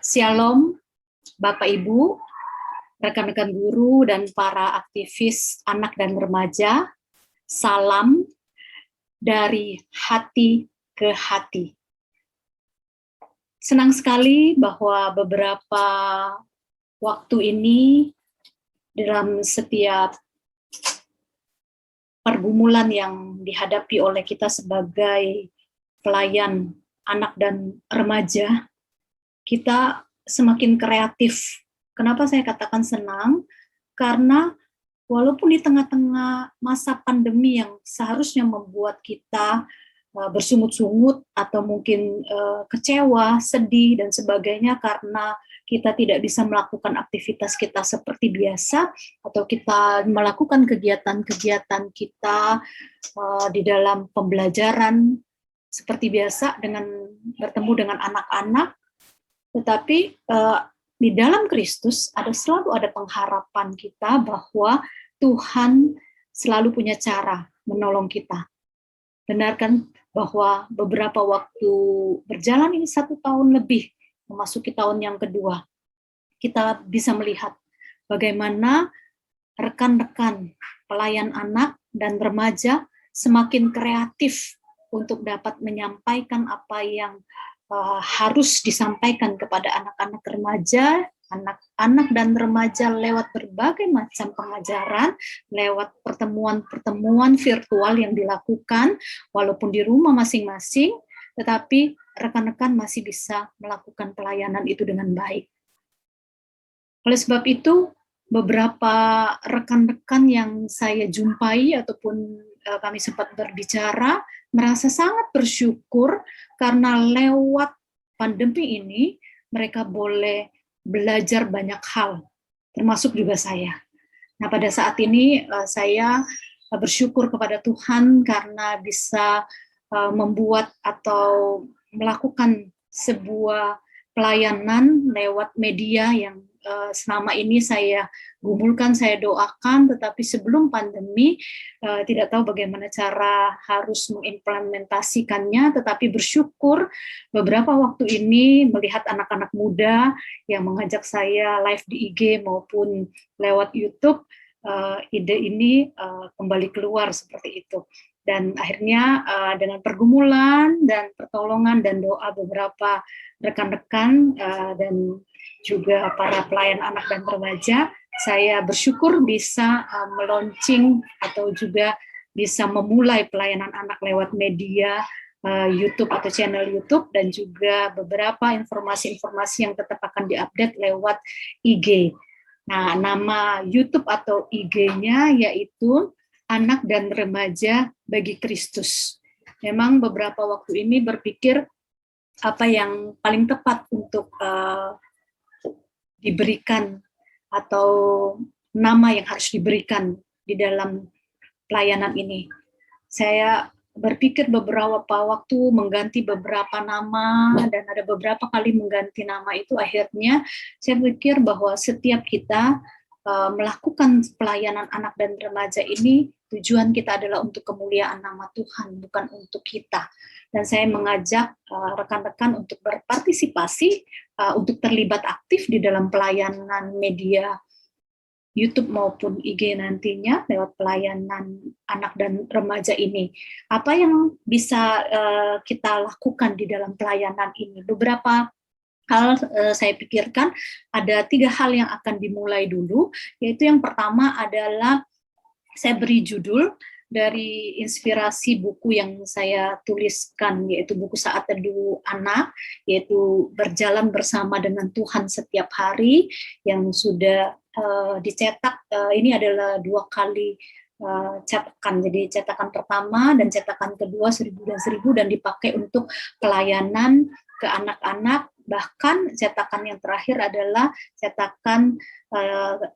Shalom, Bapak Ibu, rekan-rekan guru, dan para aktivis anak dan remaja. Salam dari hati ke hati. Senang sekali bahwa beberapa waktu ini dalam setiap pergumulan yang dihadapi oleh kita sebagai pelayan anak dan remaja, kita semakin kreatif. Kenapa saya katakan senang? Karena walaupun di tengah-tengah masa pandemi yang seharusnya membuat kita bersungut-sungut atau mungkin kecewa, sedih, dan sebagainya karena kita tidak bisa melakukan aktivitas kita seperti biasa, atau kita melakukan kegiatan-kegiatan kita di dalam pembelajaran seperti biasa dengan bertemu dengan anak-anak, tetapi di dalam Kristus selalu ada pengharapan kita bahwa Tuhan selalu punya cara menolong kita. Benar kan bahwa beberapa waktu berjalan ini 1 tahun lebih, memasuki tahun yang kedua, kita bisa melihat bagaimana rekan-rekan pelayan anak dan remaja semakin kreatif untuk dapat menyampaikan apa yang harus disampaikan kepada anak-anak remaja, anak-anak dan remaja lewat berbagai macam pengajaran, lewat pertemuan-pertemuan virtual yang dilakukan, walaupun di rumah masing-masing, tetapi rekan-rekan masih bisa melakukan pelayanan itu dengan baik. Oleh sebab itu, beberapa rekan-rekan yang saya jumpai ataupun kami sempat berbicara, merasa sangat bersyukur karena lewat pandemi ini mereka boleh belajar banyak hal, termasuk juga saya. Nah, pada saat ini saya bersyukur kepada Tuhan karena bisa membuat atau melakukan sebuah pelayanan lewat media yang selama ini saya gumulkan, saya doakan, tetapi sebelum pandemi tidak tahu bagaimana cara harus mengimplementasikannya, tetapi bersyukur beberapa waktu ini melihat anak-anak muda yang mengajak saya live di IG maupun lewat YouTube, ide ini kembali keluar seperti itu. Dan akhirnya dengan pergumulan dan pertolongan dan doa beberapa rekan-rekan dan juga para pelayan anak dan remaja, saya bersyukur bisa meluncing atau juga bisa memulai pelayanan anak lewat media YouTube atau channel YouTube, dan juga beberapa informasi-informasi yang tetap akan diupdate lewat IG. Nah, nama YouTube atau IG-nya yaitu Anak dan Remaja Bagi Kristus. Memang beberapa waktu ini berpikir apa yang paling tepat untuk diberikan atau nama yang harus diberikan di dalam pelayanan ini. Saya berpikir beberapa waktu mengganti beberapa nama, dan ada beberapa kali mengganti nama itu, akhirnya saya pikir bahwa setiap kita melakukan pelayanan anak dan remaja ini, tujuan kita adalah untuk kemuliaan nama Tuhan, bukan untuk kita. Dan saya mengajak rekan-rekan untuk berpartisipasi, untuk terlibat aktif di dalam pelayanan media YouTube maupun IG nantinya lewat pelayanan anak dan remaja ini. Apa yang bisa kita lakukan di dalam pelayanan ini? Beberapa hal saya pikirkan, ada 3 hal yang akan dimulai dulu, yaitu yang pertama adalah saya beri judul dari inspirasi buku yang saya tuliskan, yaitu buku Saat Teduh Anak, yaitu Berjalan Bersama dengan Tuhan Setiap Hari, yang sudah dicetak. Ini adalah 2 kali cetakan, jadi cetakan pertama dan cetakan kedua 1000 dan 1000, dan dipakai untuk pelayanan ke anak-anak. Bahkan cetakan yang terakhir adalah cetakan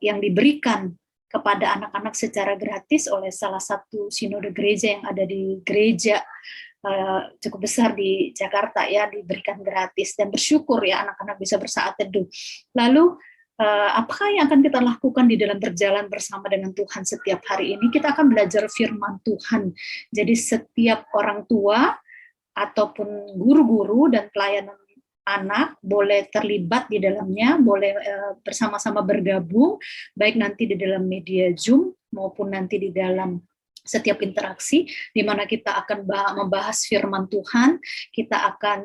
yang diberikan kepada anak-anak secara gratis oleh salah satu sinode gereja yang ada di gereja cukup besar di Jakarta, ya, diberikan gratis, dan bersyukur ya anak-anak bisa bersaat teduh. Lalu apakah yang akan kita lakukan di dalam berjalan bersama dengan Tuhan setiap hari ini? Kita akan belajar firman Tuhan. Jadi setiap orang tua ataupun guru-guru dan pelayanan anak boleh terlibat di dalamnya, boleh bersama-sama bergabung, baik nanti di dalam media Zoom maupun nanti di dalam setiap interaksi, di mana kita akan membahas firman Tuhan, kita akan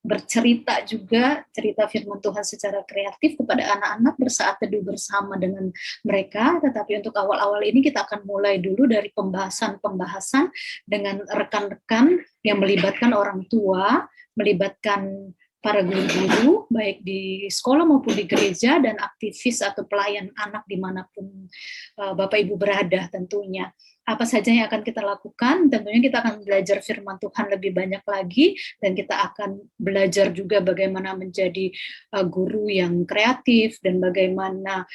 bercerita juga, cerita firman Tuhan secara kreatif kepada anak-anak bersaat teduh bersama dengan mereka. Tetapi untuk awal-awal ini kita akan mulai dulu dari pembahasan-pembahasan dengan rekan-rekan yang melibatkan orang tua, melibatkan para guru-guru, baik di sekolah maupun di gereja, dan aktivis atau pelayan anak dimanapun Bapak Ibu berada tentunya. Apa saja yang akan kita lakukan? Tentunya kita akan belajar firman Tuhan lebih banyak lagi, dan kita akan belajar juga bagaimana menjadi guru yang kreatif, dan bagaimana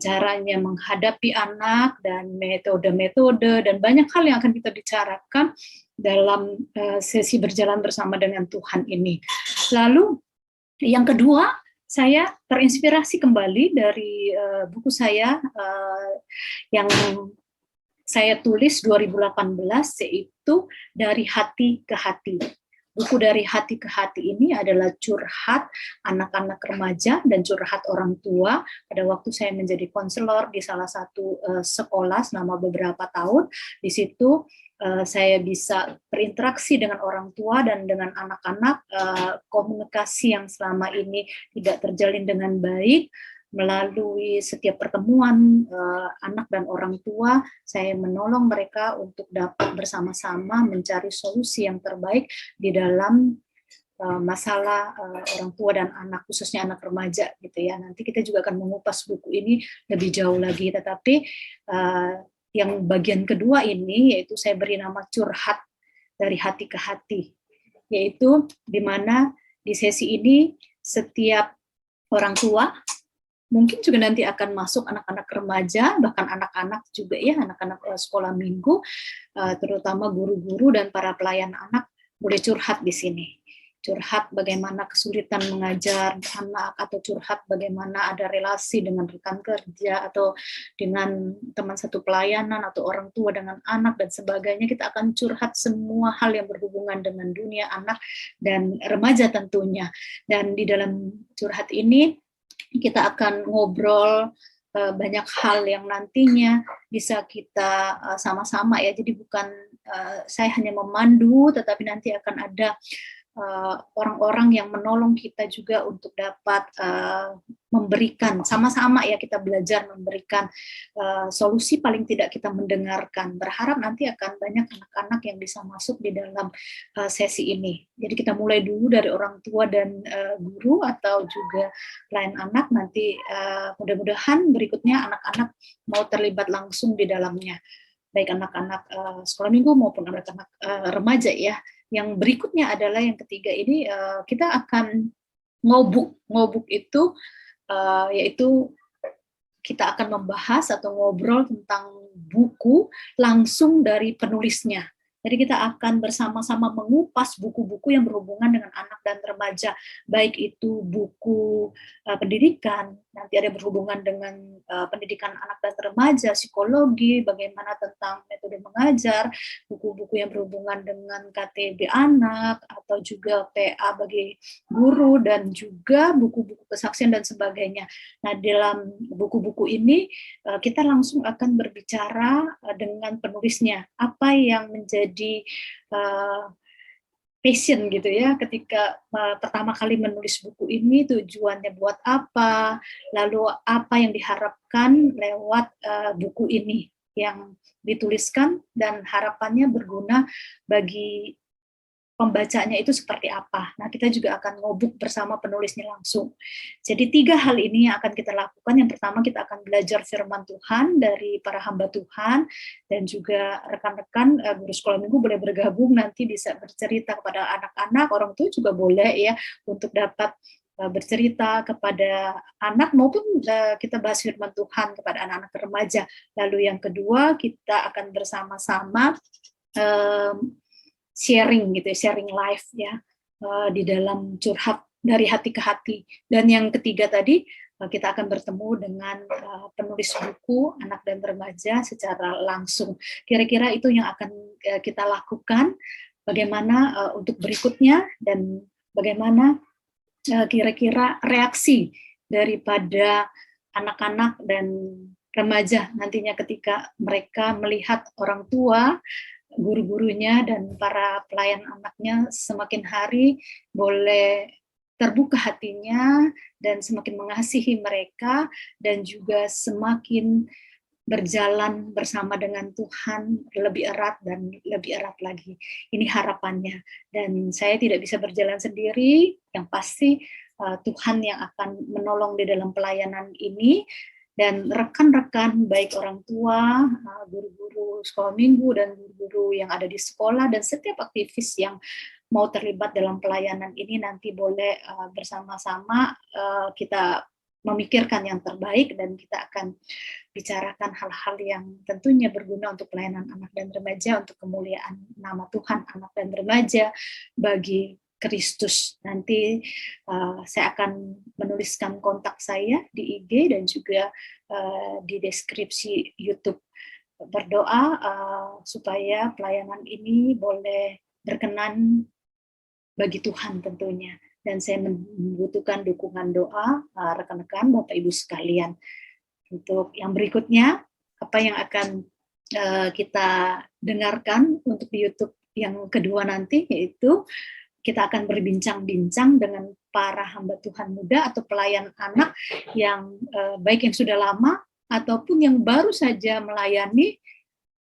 caranya menghadapi anak, dan metode-metode, dan banyak hal yang akan kita bicarakan dalam sesi berjalan bersama dengan Tuhan ini. Lalu yang kedua, saya terinspirasi kembali dari buku saya yang saya tulis 2018, yaitu Dari Hati ke Hati. Buku Dari Hati ke Hati ini adalah curhat anak-anak remaja dan curhat orang tua. Pada waktu saya menjadi konselor di salah satu sekolah selama beberapa tahun, di situ saya bisa berinteraksi dengan orang tua dan dengan anak-anak, komunikasi yang selama ini tidak terjalin dengan baik. Melalui setiap pertemuan anak dan orang tua, saya menolong mereka untuk dapat bersama-sama mencari solusi yang terbaik di dalam masalah orang tua dan anak, khususnya anak remaja gitu ya. Nanti kita juga akan mengupas buku ini lebih jauh lagi, tetapi yang bagian kedua ini, yaitu saya beri nama curhat dari hati ke hati, yaitu di mana di sesi ini setiap orang tua, mungkin juga nanti akan masuk anak-anak remaja, bahkan anak-anak juga ya, anak-anak sekolah minggu, terutama guru-guru dan para pelayan anak, boleh curhat di sini. Curhat bagaimana kesulitan mengajar anak, atau curhat bagaimana ada relasi dengan rekan kerja, atau dengan teman satu pelayanan, atau orang tua dengan anak, dan sebagainya. Kita akan curhat semua hal yang berhubungan dengan dunia anak dan remaja tentunya. Dan di dalam curhat ini, kita akan ngobrol banyak hal yang nantinya bisa kita sama-sama ya. Jadi bukan saya hanya memandu, tetapi nanti akan ada orang-orang yang menolong kita juga untuk dapat memberikan, sama-sama ya kita belajar memberikan solusi, paling tidak kita mendengarkan. Berharap nanti akan banyak anak-anak yang bisa masuk di dalam sesi ini. Jadi kita mulai dulu dari orang tua dan guru atau juga pelayan anak, nanti mudah-mudahan berikutnya anak-anak mau terlibat langsung di dalamnya, baik anak-anak sekolah minggu maupun anak-anak remaja ya. Yang berikutnya adalah yang ketiga ini, kita akan ngobuk. Ngobuk itu yaitu kita akan membahas atau ngobrol tentang buku langsung dari penulisnya. Jadi kita akan bersama-sama mengupas buku-buku yang berhubungan dengan anak dan remaja, baik itu buku pendidikan, nanti ada berhubungan dengan pendidikan anak dan remaja, psikologi, bagaimana tentang metode mengajar, buku-buku yang berhubungan dengan KTB anak, atau juga PA bagi guru, dan juga buku-buku kesaksian dan sebagainya. Nah, dalam buku-buku ini kita langsung akan berbicara dengan penulisnya, apa yang menjadi passion gitu ya, ketika pertama kali menulis buku ini, tujuannya buat apa, lalu apa yang diharapkan lewat buku ini yang dituliskan, dan harapannya berguna bagi pembacanya itu seperti apa. Nah, kita juga akan ngobuk bersama penulisnya langsung. Jadi 3 hal ini yang akan kita lakukan. Yang pertama, kita akan belajar firman Tuhan dari para hamba Tuhan, dan juga rekan-rekan guru sekolah minggu boleh bergabung, nanti bisa bercerita kepada anak-anak, orang tua juga boleh ya, untuk dapat bercerita kepada anak, maupun kita bahas firman Tuhan kepada anak-anak remaja. Lalu yang kedua, kita akan bersama-sama sharing gitu, sharing live ya, di dalam curhat dari hati ke hati. Dan yang ketiga tadi, kita akan bertemu dengan penulis buku anak dan remaja secara langsung. Kira-kira itu yang akan kita lakukan. Bagaimana untuk berikutnya, dan bagaimana kira-kira reaksi daripada anak-anak dan remaja nantinya ketika mereka melihat orang tua, guru-gurunya, dan para pelayan anaknya semakin hari boleh terbuka hatinya dan semakin mengasihi mereka dan juga semakin berjalan bersama dengan Tuhan lebih erat dan lebih erat lagi. Ini harapannya. Dan saya tidak bisa berjalan sendiri, yang pasti Tuhan yang akan menolong di dalam pelayanan ini, dan rekan-rekan baik orang tua, guru-guru sekolah minggu, dan guru-guru yang ada di sekolah, dan setiap aktivis yang mau terlibat dalam pelayanan ini nanti boleh bersama-sama kita memikirkan yang terbaik, dan kita akan bicarakan hal-hal yang tentunya berguna untuk pelayanan anak dan remaja, untuk kemuliaan nama Tuhan anak dan remaja bagi Kristus. Nanti saya akan menuliskan kontak saya di IG dan juga di deskripsi YouTube. Berdoa supaya pelayanan ini boleh berkenan bagi Tuhan tentunya. Dan saya membutuhkan dukungan doa rekan-rekan, Bapak Ibu sekalian. Untuk yang berikutnya, apa yang akan kita dengarkan untuk di YouTube yang kedua nanti, yaitu kita akan berbincang-bincang dengan para hamba Tuhan muda atau pelayan anak yang baik yang sudah lama ataupun yang baru saja melayani,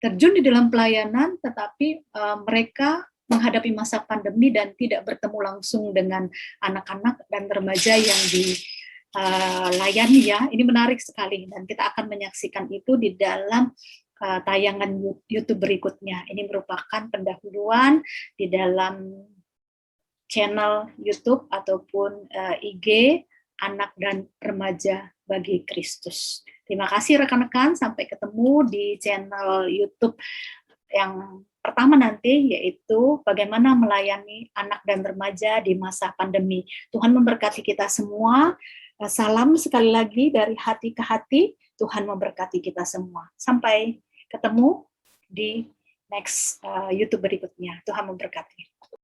terjun di dalam pelayanan, tetapi mereka menghadapi masa pandemi dan tidak bertemu langsung dengan anak-anak dan remaja yang dilayani ya. Ini menarik sekali dan kita akan menyaksikan itu di dalam tayangan YouTube berikutnya. Ini merupakan pendahuluan di dalam channel YouTube ataupun IG Anak dan Remaja bagi Kristus. Terima kasih rekan-rekan, sampai ketemu di channel YouTube yang pertama nanti, yaitu bagaimana melayani anak dan remaja di masa pandemi. Tuhan memberkati kita semua. Salam sekali lagi dari hati ke hati. Tuhan memberkati kita semua. Sampai ketemu di next YouTube berikutnya. Tuhan memberkati.